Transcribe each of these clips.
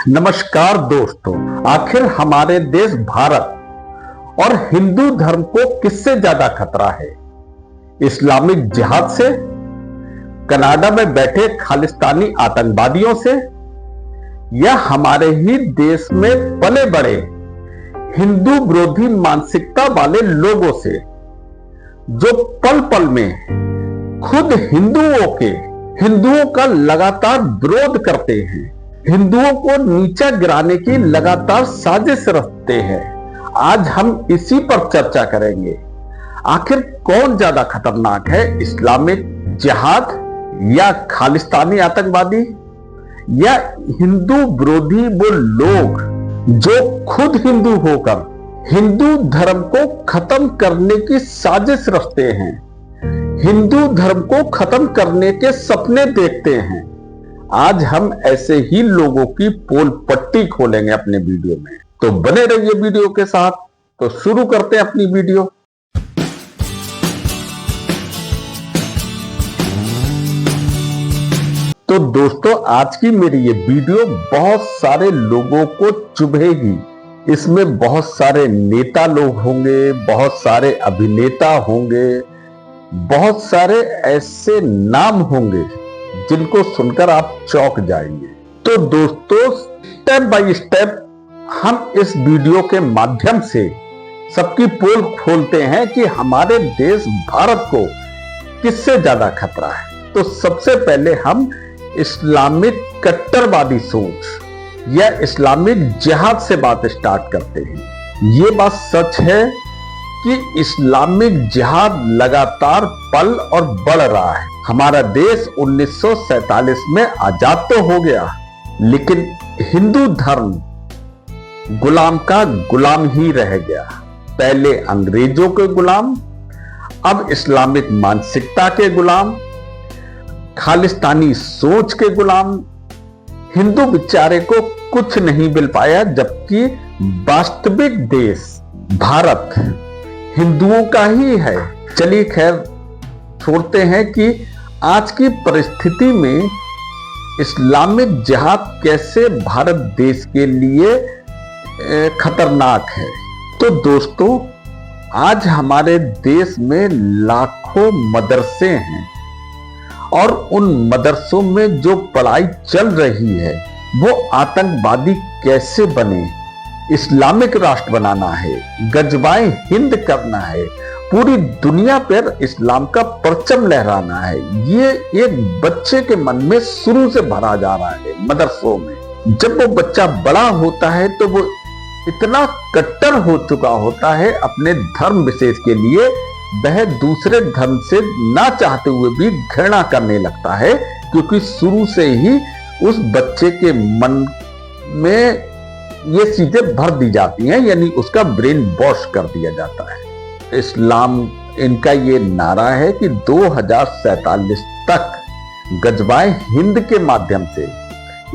नमस्कार दोस्तों, आखिर हमारे देश भारत और हिंदू धर्म को किससे ज्यादा खतरा है? इस्लामिक जिहाद से, कनाडा में बैठे खालिस्तानी आतंकवादियों से, या हमारे ही देश में पले बड़े हिंदू विरोधी मानसिकता वाले लोगों से, जो पल पल में खुद हिंदुओं का लगातार विरोध करते हैं, हिंदुओं को नीचा गिराने की लगातार साजिश रचते हैं। आज हम इसी पर चर्चा करेंगे। आखिर कौन ज्यादा खतरनाक है, इस्लामिक जिहाद या खालिस्तानी आतंकवादी, या हिंदू विरोधी वो लोग जो खुद हिंदू होकर हिंदू धर्म को खत्म करने की साजिश रचते हैं, हिंदू धर्म को खत्म करने के सपने देखते हैं। आज हम ऐसे ही लोगों की पोल पट्टी खोलेंगे अपने वीडियो में, तो बने रहिए वीडियो के साथ। तो शुरू करते हैं अपनी वीडियो। तो दोस्तों, आज की मेरी ये वीडियो बहुत सारे लोगों को चुभेगी। इसमें बहुत सारे नेता लोग होंगे, बहुत सारे अभिनेता होंगे, बहुत सारे ऐसे नाम होंगे जिनको सुनकर आप चौंक जाएंगे। तो दोस्तों, स्टेप बाय स्टेप हम इस वीडियो के माध्यम से सबकी पोल खोलते हैं कि हमारे देश भारत को किससे ज्यादा खतरा है। तो सबसे पहले हम इस्लामिक कट्टरवादी सोच या इस्लामिक जिहाद से बात स्टार्ट करते हैं। ये बात सच है कि इस्लामिक जिहाद लगातार पल और बढ़ रहा है। हमारा देश 1947 में आजाद तो हो गया, लेकिन हिंदू धर्म गुलाम का गुलाम ही रह गया। पहले अंग्रेजों के गुलाम, अब इस्लामिक मानसिकता के गुलाम, खालिस्तानी सोच के गुलाम। हिंदू बेचारे को कुछ नहीं मिल पाया, जबकि वास्तविक देश भारत हिंदुओं का ही है। चलिए खैर छोड़ते हैं कि आज की परिस्थिति में इस्लामिक जिहाद कैसे भारत देश के लिए खतरनाक है। तो दोस्तों, आज हमारे देश में लाखों मदरसे हैं और उन मदरसों में जो पढ़ाई चल रही है वो आतंकवादी कैसे बने, इस्लामिक राष्ट्र बनाना है, गजवाए हिंद करना है, पूरी दुनिया पर इस्लाम का परचम लहराना है। ये एक बच्चे के मन में शुरू से भरा जा रहा है मदरसों में। जब वो बच्चा बड़ा होता है तो वो इतना कट्टर हो चुका होता है अपने धर्म विशेष के लिए, वह दूसरे धर्म से ना चाहते हुए भी घृणा करने लगता है, क्योंकि शुरू से ही उस बच्चे के मन में ये चीजें भर दी जाती हैं, यानी उसका ब्रेन वॉश कर दिया जाता है। इस्लाम, इनका ये नारा है कि 2047 तक गजवाए हिंद के माध्यम से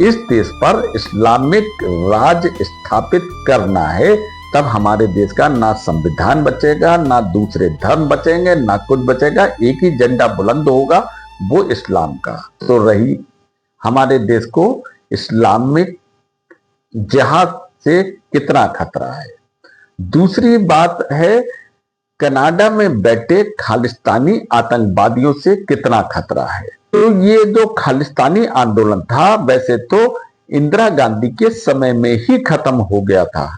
इस देश पर इस्लामिक राज स्थापित करना है। तब हमारे देश का ना संविधान बचेगा, ना दूसरे धर्म बचेंगे, ना कुछ बचेगा। एक ही झंडा बुलंद होगा, वो इस्लाम का। तो रही हमारे देश को इस्लामिक जिहाद से कितना खतरा है। दूसरी बात है कनाडा में बैठे खालिस्तानी आतंकवादियों से कितना खतरा है। तो ये जो खालिस्तानी आंदोलन था, वैसे तो इंदिरा गांधी के समय में ही खत्म हो गया था,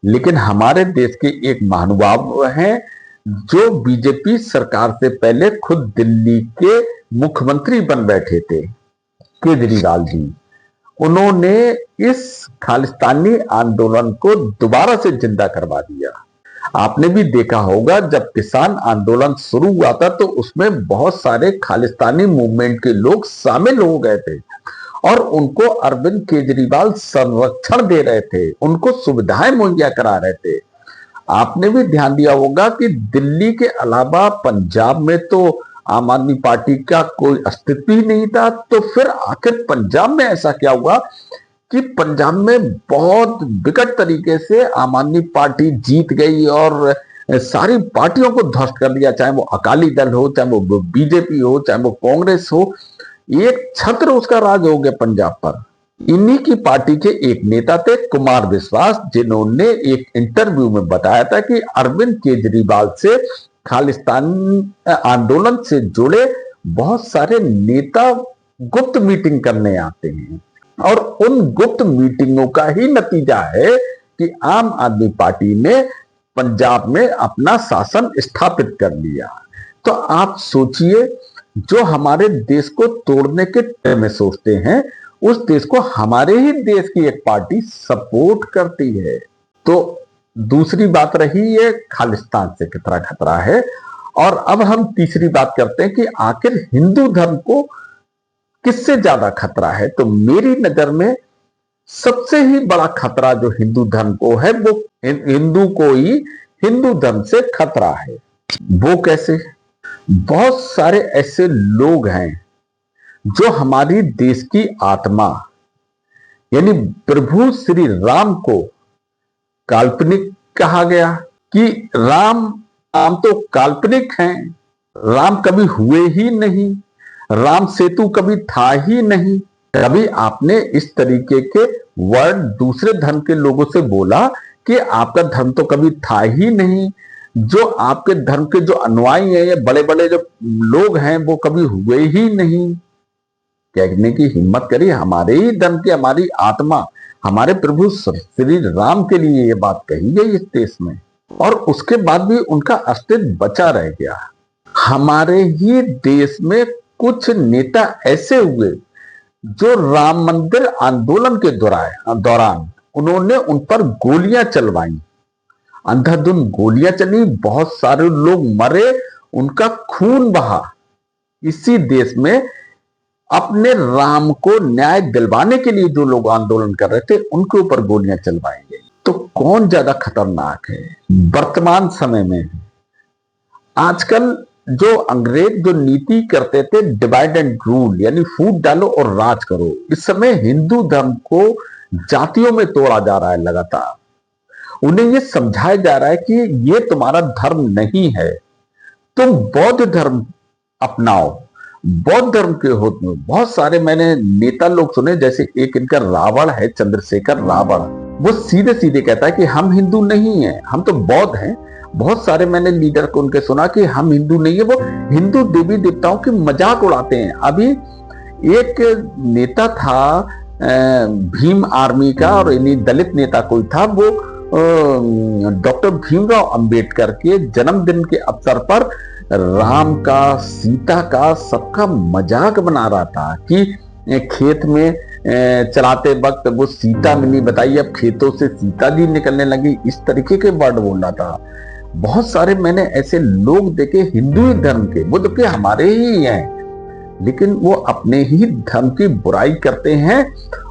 लेकिन हमारे देश के एक महानुभाव हैं जो बीजेपी सरकार से पहले खुद दिल्ली के मुख्यमंत्री बन बैठे थे, केजरीवाल जी। उन्होंने इस खालिस्तानी आंदोलन को दोबारा से जिंदा करवा दिया। आपने भी देखा होगा, जब किसान आंदोलन शुरू हुआ था तो उसमें बहुत सारे खालिस्तानी मूवमेंट के लोग शामिल हो गए थे और उनको अरविंद केजरीवाल संरक्षण दे रहे थे, उनको सुविधाएं मुहैया करा रहे थे। आपने भी ध्यान दिया होगा कि दिल्ली के अलावा पंजाब में तो आम आदमी पार्टी का कोई अस्तित्व ही नहीं था। तो फिर आखिर पंजाब में ऐसा क्या हुआ कि पंजाब में बहुत विकट तरीके से आम आदमी पार्टी जीत गई और सारी पार्टियों को ध्वस्त कर दिया, चाहे वो अकाली दल हो, चाहे वो बीजेपी हो, चाहे वो कांग्रेस हो। एक छत्र उसका राज हो गया पंजाब पर। इन्हीं की पार्टी के एक नेता थे कुमार विश्वास, जिन्होंने एक इंटरव्यू में बताया था कि अरविंद केजरीवाल से खालिस्तान आंदोलन से जुड़े बहुत सारे नेता गुप्त मीटिंग करने आते हैं और उन गुप्त मीटिंगों का ही नतीजा है कि आम आदमी पार्टी ने पंजाब में अपना शासन स्थापित कर लिया। तो आप सोचिए, जो हमारे देश को तोड़ने के बारे में सोचते हैं, उस देश को हमारे ही देश की एक पार्टी सपोर्ट करती है। तो दूसरी बात रही ये खालिस्तान से कितना खतरा है। और अब हम तीसरी बात करते हैं कि आखिर हिंदू धर्म को किससे ज्यादा खतरा है। तो मेरी नजर में सबसे ही बड़ा खतरा जो हिंदू धर्म को है, वो हिंदू को ही हिंदू धर्म से खतरा है। वो कैसे? बहुत सारे ऐसे लोग हैं जो हमारी देश की आत्मा यानी प्रभु श्री राम को काल्पनिक कहा गया कि राम तो काल्पनिक हैं, राम कभी हुए ही नहीं, राम सेतु कभी था ही नहीं। कभी आपने इस तरीके के वर्ड दूसरे धर्म के लोगों से बोला कि आपका धर्म तो कभी था ही नहीं, जो आपके धर्म के जो अनुयायी हैं या बड़े बड़े जो लोग हैं वो कभी हुए ही नहीं। कहने की हिम्मत करी हमारे ही धर्म की, हमारी आत्मा, हमारे प्रभु श्री राम के लिए ये बात कही गई इस देश में, और उसके बाद भी उनका अस्तित्व बचा रह गया। हमारे ही देश में कुछ नेता ऐसे हुए जो राम मंदिर आंदोलन के दौरान उन्होंने उन पर गोलियां चलवाई, अंधाधुंध गोलियां चली, बहुत सारे लोग मरे, उनका खून बहा। इसी देश में अपने राम को न्याय दिलवाने के लिए जो लोग आंदोलन कर रहे थे उनके ऊपर गोलियां चलवाई गई। तो कौन ज्यादा खतरनाक है वर्तमान समय में? आजकल जो अंग्रेज जो नीति करते थे डिवाइड एंड रूल, यानी फूट डालो और राज करो, इस समय हिंदू धर्म को जातियों में तोड़ा जा रहा है लगातार। उन्हें यह समझाया जा रहा है कि ये तुम्हारा धर्म नहीं है, तुम बौद्ध धर्म अपनाओ। बौद्ध धर्म के होते में बहुत सारे मैंने नेता लोग सुने, जैसे एक इनका रावण है, चंद्रशेखर रावण, वो सीधे सीधे कहता है कि हम हिंदू नहीं हैं, हम तो बौद्ध हैं। बहुत सारे मैंने लीडर को उनके सुना कि हम हिंदू नहीं है, वो हिंदू देवी देवताओं की मजाक उड़ाते हैं। अभी एक नेता था भीम आर्मी का, और इन्हीं दलित नेता कोई था, वो डॉक्टर भीमराव अंबेडकर के जन्मदिन के अवसर पर राम का, सीता का, सबका मजाक बना रहा था कि खेत में चलाते वक्त वो सीता मिली, बताइए अब खेतों से सीता जी निकलने लगी, इस तरीके के वर्ड बोल रहा था। बहुत सारे मैंने ऐसे लोग देखे हिंदू धर्म के, वो तो हमारे ही हैं, लेकिन वो अपने ही धर्म की बुराई करते हैं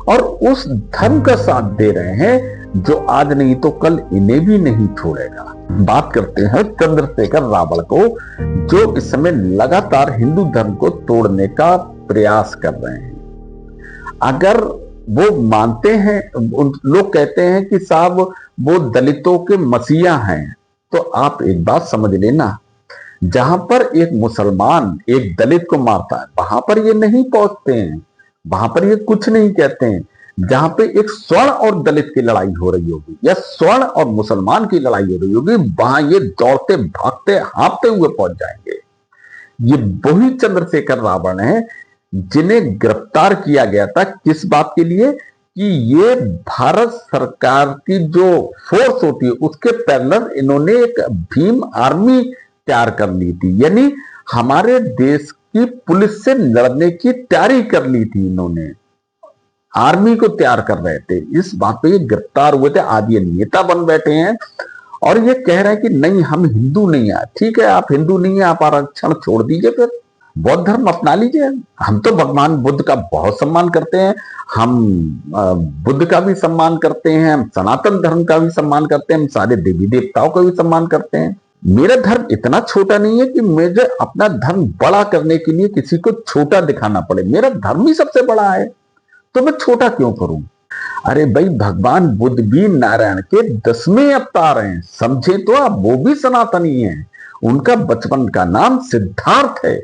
और उस धर्म का साथ दे रहे हैं जो आज नहीं तो कल इन्हें भी नहीं छोड़ेगा। बात करते हैं चंद्रशेखर रावण को, जो इस समय लगातार हिंदू धर्म को तोड़ने का प्रयास कर रहे हैं। अगर वो मानते हैं, लोग कहते हैं कि साहब वो दलितों के मसीहा हैं, तो आप एक बात समझ लेना, जहां पर एक मुसलमान एक दलित को मारता है वहां पर ये नहीं पहुंचते हैं, वहां पर ये कुछ नहीं कहते हैं। जहां पे एक स्वर्ण और दलित की लड़ाई हो रही होगी या स्वर्ण और मुसलमान की लड़ाई हो रही होगी, वहां ये दौड़ते भागते हाँफते हुए पहुंच जाएंगे। ये वही चंद्रशेखर रावण है जिन्हें गिरफ्तार किया गया था, किस बात के लिए? कि ये भारत सरकार की जो फोर्स होती है उसके पैरेलल इन्होंने एक भीम आर्मी तैयार कर ली थी, यानी हमारे देश की पुलिस से लड़ने की तैयारी कर ली थी। इन्होंने आर्मी को तैयार कर रहे थे, इस बात पे ये गिरफ्तार हुए थे। आज ये नेता बन बैठे हैं और ये कह रहे हैं कि नहीं हम हिंदू नहीं है। ठीक है, आप हिंदू नहीं है, आप आरक्षण छोड़ दीजिए, फिर बौद्ध धर्म अपना लीजिए। हम तो भगवान बुद्ध का बहुत सम्मान करते हैं, हम बुद्ध का भी सम्मान करते हैं, हम सनातन धर्म का भी सम्मान करते हैं, हम सारे देवी देवताओं का भी सम्मान करते हैं। मेरा धर्म इतना छोटा नहीं है कि मुझे अपना धर्म बड़ा करने के लिए किसी को छोटा दिखाना पड़े। मेरा धर्म ही सबसे बड़ा है, तो मैं छोटा क्यों करूं? अरे भाई, भगवान बुद्ध भी नारायण के 10वें अवतार हैं, समझे तो आप, वो भी सनातनी हैं। उनका बचपन का नाम सिद्धार्थ है,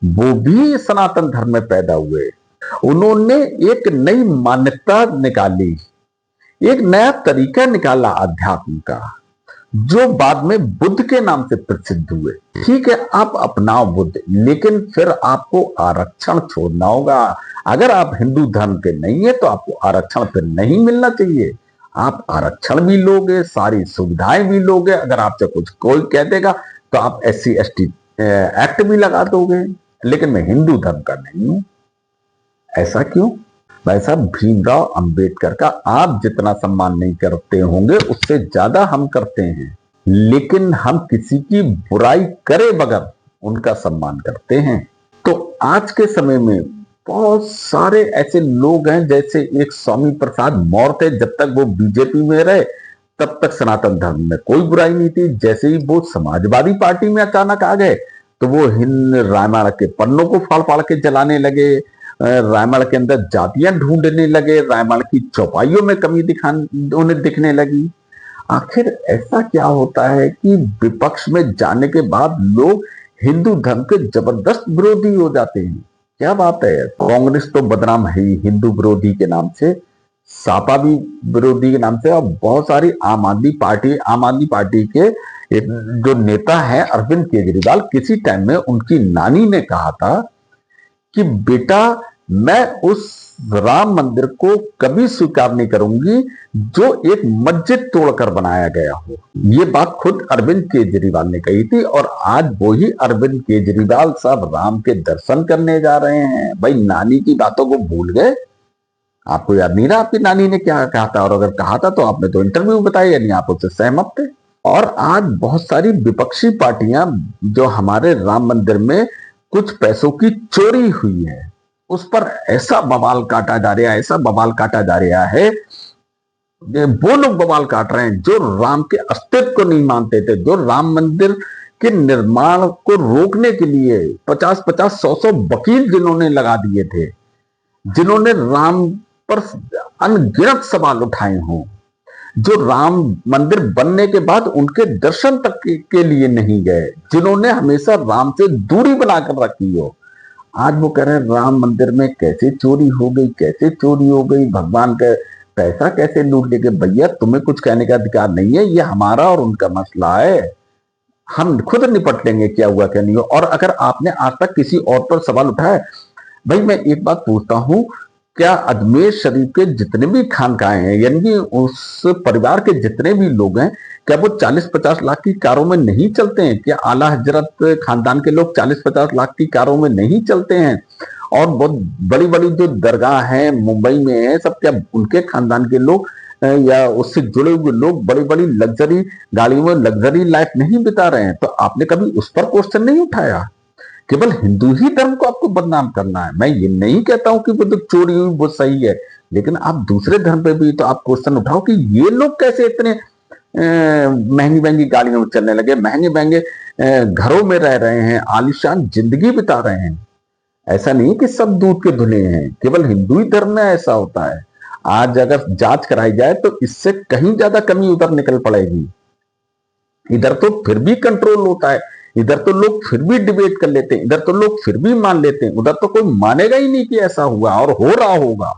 वो भी सनातन धर्म में पैदा हुए। उन्होंने एक नई मान्यता निकाली, एक नया तरीका निकाला अध्यात्म का, जो बाद में बुद्ध के नाम से प्रसिद्ध हुए। ठीक है, आप अपनाओ बुद्ध, लेकिन फिर आपको आरक्षण छोड़ना होगा। अगर आप हिंदू धर्म के नहीं है तो आपको आरक्षण फिर नहीं मिलना चाहिए। आप आरक्षण भी लोगे, सारी सुविधाएं भी लोगे। अगर आपसे कुछ कोई कह देगा तो आप SC/ST एक्ट भी लगा दोगे, लेकिन मैं हिंदू धर्म का नहीं हूं। ऐसा क्यों? भाई साहब, भीमराव अंबेडकर का आप जितना सम्मान नहीं करते होंगे उससे ज्यादा हम करते हैं, लेकिन हम किसी की बुराई करे बगैर उनका सम्मान करते हैं। तो आज के समय में बहुत सारे ऐसे लोग हैं, जैसे एक स्वामी प्रसाद मौर्य थे, जब तक वो बीजेपी में रहे तब तक सनातन धर्म में कोई बुराई नहीं थी। जैसे ही वो समाजवादी पार्टी में अचानक आ गए तो वो हिंद रामायण के पन्नों को फाड़ फाड़ के जलाने लगे, रामायण के अंदर जातियां ढूंढने लगे, रामायण की चौपाइयों में कमी उन्हें दिखने लगी। आखिर ऐसा क्या होता है कि विपक्ष में जाने के बाद लोग हिंदू धर्म के जबरदस्त विरोधी हो जाते हैं? क्या बात है। कांग्रेस तो बदनाम है ही हिंदू विरोधी के नाम से, सापा भी विरोधी के नाम से, और बहुत सारी आम आदमी पार्टी के जो नेता है अरविंद केजरीवाल, किसी टाइम में उनकी नानी ने कहा था कि बेटा, मैं उस राम मंदिर को कभी स्वीकार नहीं करूंगी जो एक मस्जिद तोड़कर बनाया गया हो। ये बात खुद अरविंद केजरीवाल ने कही थी, और आज वही अरविंद केजरीवाल साहब राम के दर्शन करने जा रहे हैं। भाई, नानी की बातों को भूल गए? आपको याद नहीं रहा आपकी नानी ने क्या कहा था? और अगर कहा था तो आपने तो इंटरव्यू बताया, यानी आप उससे सहमत थे। और आज बहुत सारी विपक्षी पार्टियां जो हमारे राम मंदिर में कुछ पैसों की चोरी हुई है उस पर ऐसा बवाल काटा जा रहा है, ऐसा बवाल काटा जा रहा है। वो लोग बवाल काट रहे हैं जो राम के अस्तित्व को नहीं मानते थे, जो राम मंदिर के निर्माण को रोकने के लिए 50-50, 100-100 वकील जिन्होंने लगा दिए थे, जिन्होंने राम पर अनगिनत सवाल उठाए हों, जो राम मंदिर बनने के बाद उनके दर्शन तक के लिए नहीं गए, जिन्होंने हमेशा राम से दूरी बनाकर रखी हो, आज वो कह रहे हैं राम मंदिर में कैसे चोरी हो गई, कैसे चोरी हो गई, भगवान का पैसा कैसे लूट ले गए। भैया, तुम्हें कुछ कहने का अधिकार नहीं है, ये हमारा और उनका मसला है, हम खुद निपट लेंगे क्या हुआ क्या नहीं हो। और अगर आपने आज तक किसी और पर सवाल उठाया, भाई मैं एक बात पूछता हूं, क्या अजमेर शरीफ के जितने भी खानकाहें हैं, यानी उस परिवार के जितने भी लोग हैं, क्या वो 40-50 लाख की कारों में नहीं चलते हैं? क्या आला हजरत खानदान के लोग 40-50 लाख की कारों में नहीं चलते हैं? और बहुत बड़ी बड़ी जो दरगाह हैं मुंबई में है, सब क्या उनके खानदान के लोग या उससे जुड़े हुए लोग बड़ी बड़ी लग्जरी गाड़ियों में लग्जरी लाइफ नहीं बिता रहे हैं? तो आपने कभी उस पर क्वेश्चन नहीं उठाया? केवल हिंदू ही धर्म को आपको बदनाम करना है। मैं ये नहीं कहता हूं कि वो तो चोरी हुई वो सही है, लेकिन आप दूसरे धर्म पे भी तो आप क्वेश्चन उठाओ कि ये लोग कैसे इतने महंगी महंगी गाड़ियों में चलने लगे, महंगे महंगे घरों में रह रहे हैं, आलीशान जिंदगी बिता रहे हैं। ऐसा नहीं कि सब दूध के धुले हैं, केवल हिंदू ही धर्म में ऐसा होता है। आज अगर जांच कराई जाए तो इससे कहीं ज्यादा कमी उधर निकल पड़ेगी। इधर तो फिर भी कंट्रोल होता है, इधर तो लोग फिर भी डिबेट कर लेते हैं, इधर तो लोग फिर भी मान लेते हैं, उधर तो कोई मानेगा ही नहीं कि ऐसा हुआ और हो रहा होगा।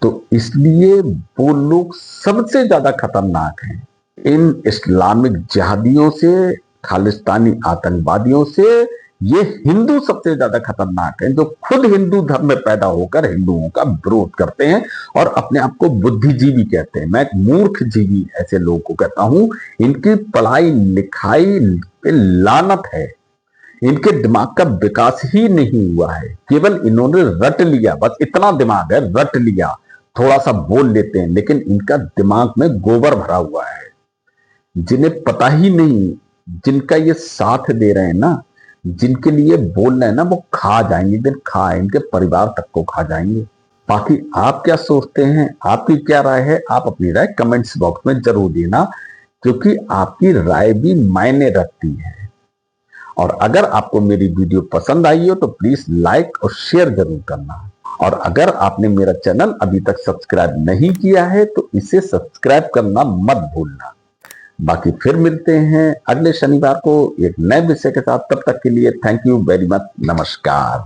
तो इसलिए वो लोग सबसे ज्यादा खतरनाक हैं। इन इस्लामिक जिहादियों से, खालिस्तानी आतंकवादियों से ये हिंदू सबसे ज्यादा खतरनाक हैं, जो खुद हिंदू धर्म में पैदा होकर हिंदुओं का विरोध करते हैं और अपने आप को बुद्धिजीवी कहते हैं। मैं एक मूर्ख जीवी ऐसे लोगों को कहता हूं। इनकी पढ़ाई लिखाई पे लानत है, इनके दिमाग का विकास ही नहीं हुआ है, केवल इन्होंने रट लिया, बस इतना दिमाग है, रट लिया, थोड़ा सा बोल लेते हैं, लेकिन इनका दिमाग में गोबर भरा हुआ है। जिन्हें पता ही नहीं, जिनका ये साथ दे रहे हैं ना, जिनके लिए बोल रहे हैं ना, वो खा जाएंगे, दिन खा, इनके परिवार तक को खा जाएंगे। बाकी आप क्या सोचते हैं, आपकी क्या राय है? आप अपनी राय कमेंट्स बॉक्स में जरूर देना, क्योंकि आपकी राय भी मायने रखती है। और अगर आपको मेरी वीडियो पसंद आई हो तो प्लीज लाइक और शेयर जरूर करना। और अगर आपने मेरा चैनल अभी तक सब्सक्राइब नहीं किया है तो इसे सब्सक्राइब करना मत भूलना। बाकी फिर मिलते हैं अगले शनिवार को एक नए विषय के साथ। तब तक के लिए थैंक यू वेरी मच, नमस्कार।